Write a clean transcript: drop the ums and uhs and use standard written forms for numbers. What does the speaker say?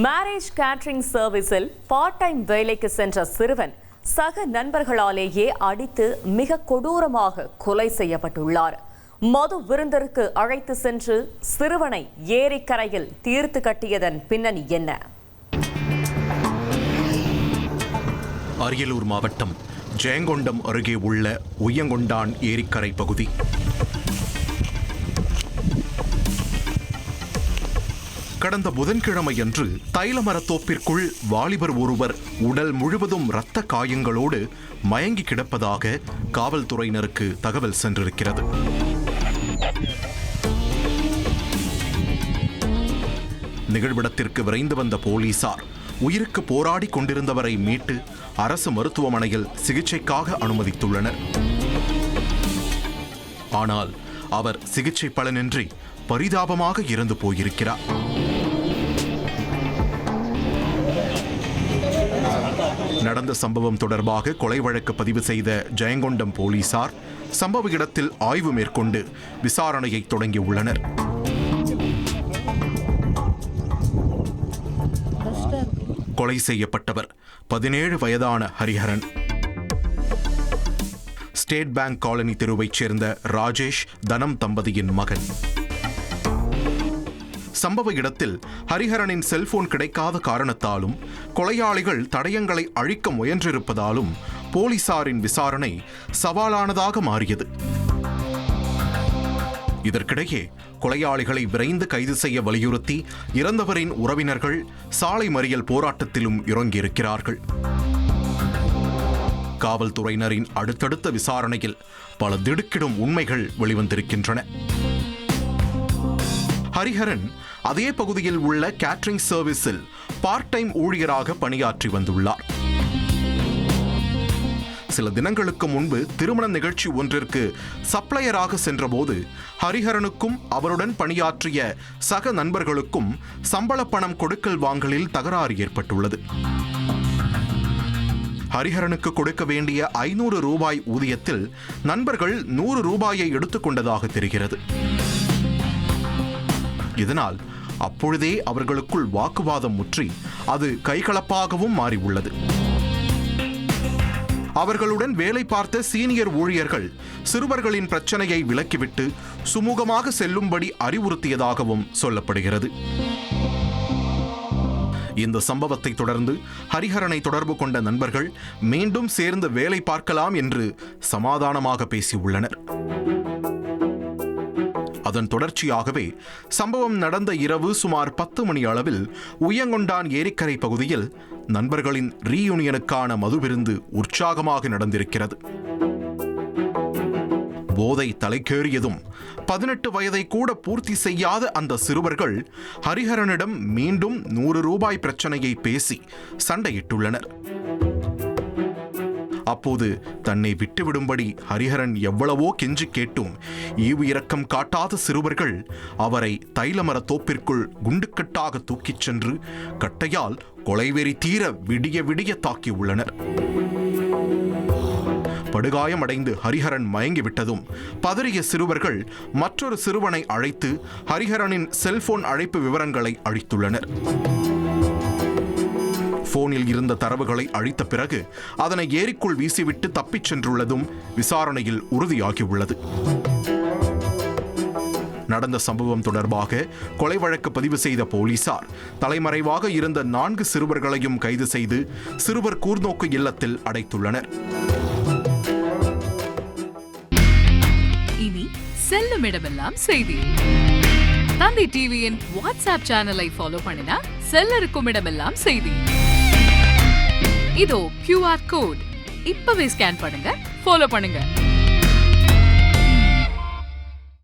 Marriage catering சர்வீஸில் part time வேலைக்கு சென்ற சிறுவன் சக நண்பர்களாலேயே அடித்து மிக கொடூரமாக கொலை செய்யப்பட்டுள்ளார். மது விருந்திற்கு அழைத்து சென்று சிறுவனை ஏரிக்கரையில் தீர்த்து கட்டியதன் பின்னணி என்ன? அரியலூர் மாவட்டம் ஜெயங்கொண்டம் அருகே உள்ள உய்யங்கொண்டான் ஏரிக்கரை பகுதி. கடந்த புதன்கிழமையன்று தைலமரத்தோப்பிற்குள் வாலிபர் ஒருவர் உடல் முழுவதும் இரத்த காயங்களோடு மயங்கி கிடப்பதாக காவல்துறையினருக்கு தகவல் சென்றிருக்கிறது. நிகழ்விடத்திற்கு விரைந்து வந்த போலீசார் உயிருக்கு போராடி கொண்டிருந்தவரை மீட்டு அரசு மருத்துவமனையில் சிகிச்சைக்காக அனுமதித்துள்ளனர். ஆனால் அவர் சிகிச்சை பலனின்றி பரிதாபமாக இறந்து போயிருக்கிறார். நடந்த சம்பவம் தொடர்பாக கொலை வழக்கு பதிவு செய்த ஜெயங்கொண்டம் போலீசார் சம்பவ இடத்தில் ஆய்வு மேற்கொண்டு விசாரணையை தொடங்கியுள்ளனர். கொலை செய்யப்பட்டவர் 17 வயதான ஹரிஹரன். ஸ்டேட் பேங்க் காலனி தெருவைச் சேர்ந்த ராஜேஷ் தனம் தம்பதியின் மகன். சம்பவ இடத்தில் ஹரிஹரனின் செல்போன் கிடைக்காத காரணத்தாலும் கொலையாளிகள் தடயங்களை அழிக்க முயன்றிருப்பதாலும் போலீசாரின் விசாரணை சவாலானதாக மாறியது. இதற்கிடையே கொலையாளிகளை விரைந்து கைது செய்ய வலியுறுத்தி இறந்தவரின் உறவினர்கள் சாலை மறியல் போராட்டத்திலும் இறங்கியிருக்கிறார்கள். காவல்துறையினரின் அடுத்தடுத்த விசாரணையில் பல திடுக்கிடும் உண்மைகள் வெளிவந்திருக்கின்றன. ஹரிஹரன் அதே பகுதியில் உள்ள கேட்டரிங் சர்வீஸில் பார்ட் டைம் ஊழியராக பணியாற்றி வந்துள்ளார். சில தினங்களுக்கு முன்பு திருமண நிகழ்ச்சி ஒன்றிற்கு சப்ளையராக சென்றபோது ஹரிஹரனுக்கும் அவருடன் பணியாற்றிய சக நண்பர்களுக்கும் சம்பள பணம் கொடுக்கல் வாங்கலில் தகராறு ஏற்பட்டுள்ளது. ஹரிஹரனுக்கு கொடுக்க வேண்டிய 500 ரூபாய் ஊதியத்தில் நண்பர்கள் 100 ரூபாயை எடுத்துக்கொண்டதாக தெரிகிறது. இதனால் அப்பொழுதே அவர்களுக்குள் வாக்குவாதம் முற்றி அது கைகலப்பாகவும் மாறியுள்ளது. அவர்களுடன் வேலை பார்த்த சீனியர் ஊழியர்கள் சிறுவர்களின் பிரச்சனையை விலக்கிவிட்டு சுமூகமாக செல்லும்படி அறிவுறுத்தியதாகவும் சொல்லப்படுகிறது. இந்த சம்பவத்தை தொடர்ந்து ஹரிஹரனை தொடர்பு கொண்ட நண்பர்கள் மீண்டும் சேர்ந்து வேலை பார்க்கலாம் என்று சமாதானமாக பேசியுள்ளனர். அதன் தொடர்ச்சியாகவே சம்பவம் நடந்த இரவு சுமார் 10 மணி அளவில் உய்யங்கொண்டான் ஏரிக்கரை பகுதியில் நண்பர்களின் ரீயூனியனுக்கான மதுவிருந்து உற்சாகமாக நடந்திருக்கிறது. போதை தலைக்கேறியதும் 18 வயதை கூட பூர்த்தி செய்யாத அந்த சிறுவர்கள் ஹரிஹரனிடம் மீண்டும் 100 ரூபாய் பிரச்சனையை பேசி சண்டையிட்டுள்ளனர். அப்போது தன்னை விட்டுவிடும்படி ஹரிஹரன் எவ்வளவோ கெஞ்சி கேட்டும் ஈவு இரக்கம் காட்டாத சிறுவர்கள் அவரை தைலமர தோப்பிற்குள் குண்டுக்கட்டாக தூக்கிச் சென்று கட்டையால் கொலைவெறி தீர விடிய விடிய தாக்கியுள்ளனர். படுகாயமடைந்து ஹரிஹரன் மயங்கிவிட்டதும் பதறிய சிறுவர்கள் மற்றொரு சிறுவனை அழைத்து ஹரிஹரனின் செல்போன் அழைப்பு விவரங்களை அளித்துள்ளனர். போனில் இருந்த தரவுகளை அழித்த பிறகு அதனை ஏரிக்குள் வீசிவிட்டு தப்பிச் சென்றுள்ளதும் விசாரணையில் உறுதியாகியுள்ளது. நடந்த சம்பவம் தொடர்பாக கொலை வழக்கு பதிவு செய்த போலீசார் தலைமறைவாக இருந்த 4 சிறுவர்களையும் கைது செய்து சிறுவர் கூர்நோக்கு இல்லத்தில் அடைத்துள்ளனர். இனி செல்லும் இடமெல்லாம் செய்தி. தந்தி டிவியின் வாட்ஸ்அப் சேனலை ஃபாலோ பண்ணினா செல்லருக்கும் இடமெல்லாம் செய்தி. இதோ QR கோட் இப்பவே ஸ்கேன் பண்ணுங்க, ஃபாலோ பண்ணுங்க.